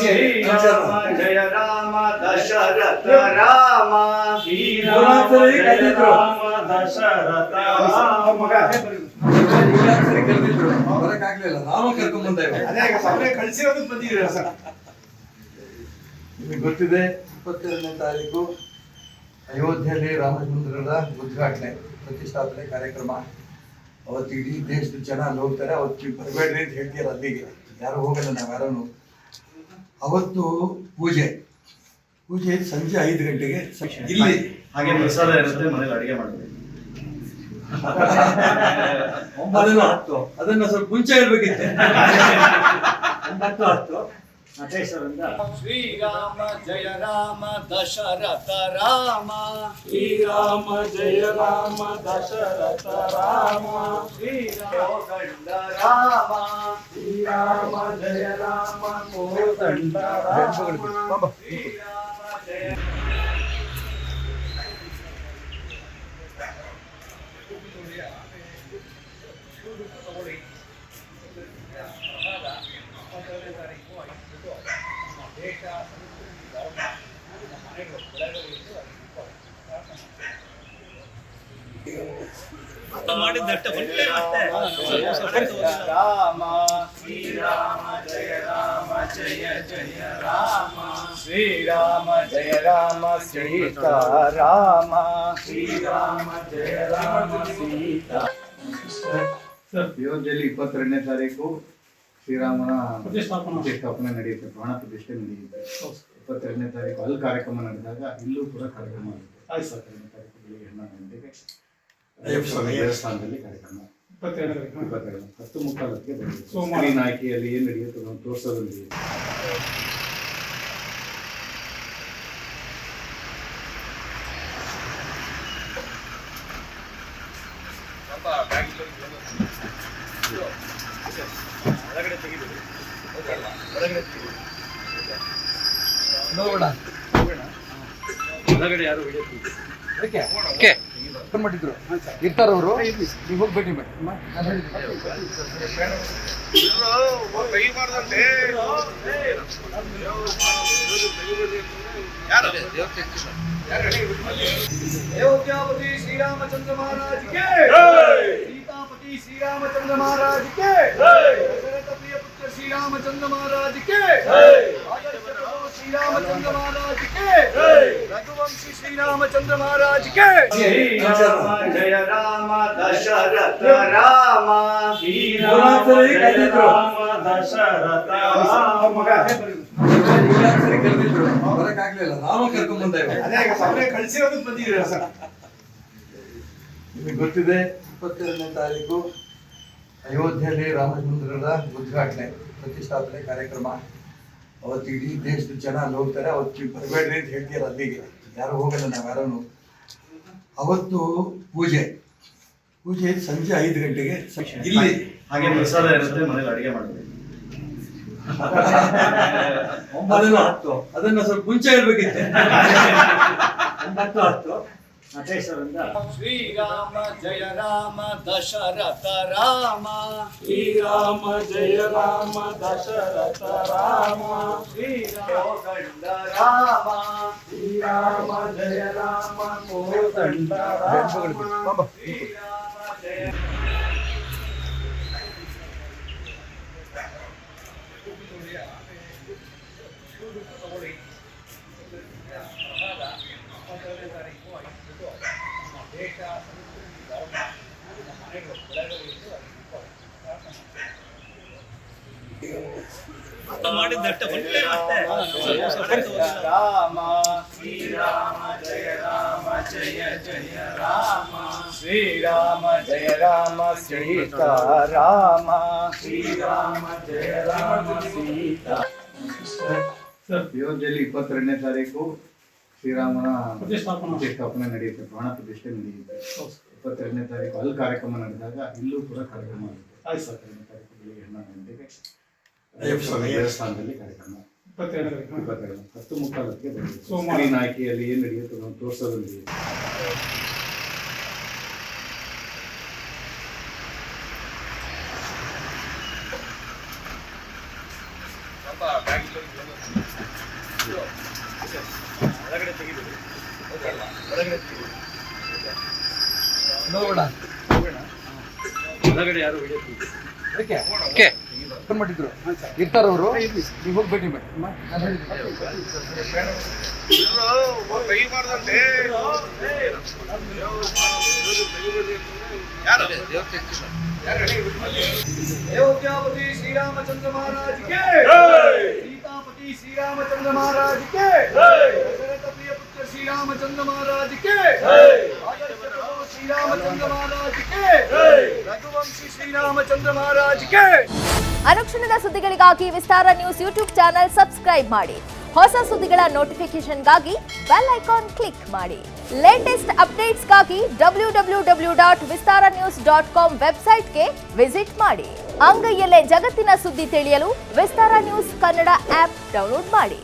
ಶ್ರೀರಾಮ ಜಯ ರಾಮ ದಶರಥ ರಾಮ ಶ್ರೀರಾಮ ಜಯ ರಾಮ ದಶರಥ ಬರಕ್ಕಾಗ್ಲಿಲ್ಲ, ನಾವು ಕರ್ಕೊಂಡ್ ಬಂದೇವೆ. ಕಳಿಸಿರೋದಕ್ಕೆ ಬಂದಿದ್ದೀರಾ ಸರ್? ನಿಮಗೆ ಗೊತ್ತಿದೆ, 22ನೇ ತಾರೀಕು ಅಯೋಧ್ಯೆಯಲ್ಲಿ ರಾಮಚಂದ್ರರ ಉದ್ಘಾಟನೆ ಪ್ರತಿಷ್ಠಾಪನೆ ಕಾರ್ಯಕ್ರಮ. ಅವತ್ತು ಇಡೀ ದೇಶದ ಜನ ಅಲ್ಲಿ ಹೋಗ್ತಾರೆ. ಅವತ್ತು ಬರಬೇಡ್ರಿ ಅಂತ ಹೇಳ್ತೀರ, ಅಲ್ಲಿಗೆ ಯಾರು ಹೋಗಲ್ಲ, ನಾವು ಯಾರನ್ನು. ಅವತ್ತು ಪೂಜೆ ಸಂಜೆ 5 ಗಂಟೆಗೆ ಇಲ್ಲಿ. ಹಾಗೆ ಪ್ರಸಾದ ಇರುತ್ತೆ, ಮನೇಲಿ ಅಡಿಗೆ ಮಾಡ್ತೀವಿ. ಅದನ್ನ ಸ್ವಲ್ಪ ಮುಂಚೆ ಹೇಳ್ಬೇಕಿತ್ತು. 9:10 ನಟೇಶ್ವರಿಂದ ಶ್ರೀರಾಮ ಜಯ ರಾಮ ದಶರಥ ರಾಮ ಶ್ರೀರಾಮ ಜಯ ರಾಮ ದಶರಥ ರಾಮ ಶ್ರೀರಾಮ ರಾಮ ಶ್ರೀರಾಮ ಜಯ ರಾಮ ಕೋದಂಡ ರಾಮ ಶ್ರೀರಾಮ ಜಯ ಮಾಡಿದ್ದಷ್ಟೇ ಒಳ್ಳೆ ರಾಮ ಶ್ರೀರಾಮ ಜಯ ರಾಮ ಜಯ ಜಯ ರಾಮ ಶ್ರೀರಾಮ ಜಯ ರಾಮ ಸೀತಾ ರಾಮ ಶ್ರೀರಾಮ ಜಯ ರಾಮ ಸೀತಾ. ಅಯೋಧ್ಯೆಯಲ್ಲಿ 22ನೇ ತಾರೀಕು ಶ್ರೀರಾಮನ ಪ್ರತಿಷ್ಠಾಪನೆ ನಡೆಯುತ್ತೆ, ಪ್ರಾಣ ಪ್ರತಿಷ್ಠೆ ನಡೆಯುತ್ತೆ. 22ನೇ ತಾರೀಕು ಅಲ್ಲಿ ಕಾರ್ಯಕ್ರಮ ನಡೆದಾಗ ಇಲ್ಲೂ ಕೂಡ ಕಾರ್ಯಕ್ರಮ ಆಗುತ್ತೆ. 22ನೇ ತಾರೀಕು ಬೆಳಿಗ್ಗೆ 11 ಗಂಟೆಗೆ ದೇವಸ್ಥಾನದಲ್ಲಿ ಕಾರ್ಯಕ್ರಮ. 22 10:45 ಸ್ಕ್ರೀನ್ ಆಯ್ಕೆಯಲ್ಲಿ ಏನು ನಡೆಯುತ್ತೆ ಅದನ್ನು ತೋರಿಸೋದು ನಡೆಯುತ್ತೆ. ಹೊರಗಡೆ ಯಾರು ಮಾಡಿದ್ರು ಇರ್ತಾರ ಅವರು. ನೀವು ಹೋಗಿ ಭೇಟಿ ಮಾಡಿ. अयोध्यापति श्री रामचंद्र महाराज के, सीतापति श्री रामचंद्र महाराज के, दशरथ प्रिय पुत्र श्री रामचंद्र महाराज के, आदर्श प्रभु श्री रामचंद्र महाराज के, रघुवंशी श्री रामचंद्र महाराज के। श्रीराम जय राम दशरथ राम श्रीराम जय राम दशरथ राम ಬರಕ್ಕಾಗ್ಲಿಲ್ಲ, ನಾವು ಕರ್ಕೊಂಡ್ ಬಂದೇವೆ. ಕಳಿಸಿರೋದಕ್ಕೆ ಬಂದಿದ್ದೀರಾ ಸರ್? ನಿಮಗೆ ಗೊತ್ತಿದೆ, 22ನೇ ತಾರೀಕು ಅಯೋಧ್ಯೆಯಲ್ಲಿ ರಾಮಚಂದ್ರರ ಉದ್ಘಾಟನೆ ಪ್ರತಿಷ್ಠಾಪನೆ ಕಾರ್ಯಕ್ರಮ. ಅವತ್ತು ಇಡೀ ದೇಶದ ಜನ ಅಲ್ಲಿ ಹೋಗ್ತಾರೆ. ಅವತ್ತು ಬರಬೇಡ್ರಿ ಅಂತ ಹೇಳ್ತೀರ, ಅಲ್ಲಿಗೆ ಯಾರು ಹೋಗಲ್ಲ, ನಾವು ಯಾರನ್ನು. ಅವತ್ತು ಪೂಜೆ ಸಂಜೆ 5 ಗಂಟೆಗೆ ಇಲ್ಲಿ. ಹಾಗೆ ಪ್ರಸಾದ ಇರುತ್ತೆ, ಮನೇಲಿ ಅಡಿಗೆ ಮಾಡ್ತೀವಿ. ಅದನ್ನ ಸ್ವಲ್ಪ ಮುಂಚೆ ಹೇಳ್ಬೇಕಿತ್ತು. 9:10 ನಟೇಶ್ವರಿಂದ ಶ್ರೀರಾಮ ಜಯ ರಾಮ ದಶರಥ ರಾಮ ಶ್ರೀರಾಮ ಜಯ ರಾಮ ದಶರಥ ರಾಮ ಶ್ರೀರಾಮ ರಾಮ ಶ್ರೀರಾಮ ಜಯ ರಾಮ ಕೋದಂಡ ರಾಮ ಶ್ರೀರಾಮ ಜಯ ಮಾಡಿದ್ದಷ್ಟೇ ಒಳ್ಳೆ ರಾಮ ಶ್ರೀರಾಮ ಜಯ ರಾಮ ಜಯ ಜಯ ರಾಮ ಶ್ರೀರಾಮ ಜಯ ರಾಮ ಸೀತಾ ರಾಮ ಶ್ರೀರಾಮ ಜಯ ರಾಮ ಸೀತಾ. ಅಯೋಧ್ಯೆಯಲ್ಲಿ 22ನೇ ತಾರೀಕು ಶ್ರೀರಾಮನ ಪ್ರತಿಷ್ಠಾಪನೆ ನಡೆಯುತ್ತೆ, ಪ್ರಾಣ ಪ್ರತಿಷ್ಠೆ ನಡೆಯುತ್ತೆ. 22ನೇ ತಾರೀಕು ಅಲ್ಲಿ ಕಾರ್ಯಕ್ರಮ ನಡೆದಾಗ ಇಲ್ಲೂ ಕೂಡ ಕಾರ್ಯಕ್ರಮ ಆಗುತ್ತೆ. 22ನೇ ತಾರೀಕು ಬೆಳಿಗ್ಗೆ 11 ಗಂಟೆಗೆ ದೇವಸ್ಥಾನದಲ್ಲಿ ಕಾರ್ಯಕ್ರಮ. 22 10:45 ಸ್ಕ್ರೀನ್ ಆಯ್ಕೆಯಲ್ಲಿ ಏನು ನಡೆಯುತ್ತೆ ಅದನ್ನು ತೋರಿಸೋದು ನಡೆಯುತ್ತೆ. ನೋಡೋಣ ಹೊರಗಡೆ ಯಾರು ವಿಡಿಯೋ ಅದಕ್ಕೆ ಫೋನ್ ಮಾಡಿದ್ರು ಇರ್ತಾರ ಅವರು ನೀವು ಹೋಗಿ ಭೇಟಿ ಮಾಡಿ ನಾನು अयोध्यापति श्री रामचंद्र महाराज के सीतापति श्री रामचंद्र महाराज के दशरथ प्रिय पुत्र श्री रामचंद्र महाराज के आदर्श प्रभु श्री रामचंद्र महाराज के रघुवंशी श्री रामचंद्र महाराज के ಅನುಕ್ಷಣದ ಸುದ್ದಿಗಳಿಗಾಗಿ ವಿಸ್ತಾರ ನ್ಯೂಸ್ ಯೂಟ್ಯೂಬ್ ಚಾನೆಲ್ ಸಬ್ಸ್ಕ್ರೈಬ್ ಮಾಡಿ. ಹೊಸ ಸುದ್ದಿಗಳ ನೋಟಿಫಿಕೇಶನ್ಗಾಗಿ ಬೆಲ್ ಐಕಾನ್ ಕ್ಲಿಕ್ ಮಾಡಿ. ಲೇಟೆಸ್ಟ್ ಅಪ್ಡೇಟ್ಸ್ಗಾಗಿ www.vistaranews.com ವೆಬ್ಸೈಟ್ಗೆ ವಿಸಿಟ್ ಮಾಡಿ. ಅಂಗೈಯಲ್ಲೇ ಜಗತ್ತಿನ ಸುದ್ದಿ ತಿಳಿಯಲು ವಿಸ್ತಾರ ನ್ಯೂಸ್ ಕನ್ನಡ ಆಪ್ ಡೌನ್ಲೋಡ್ ಮಾಡಿ.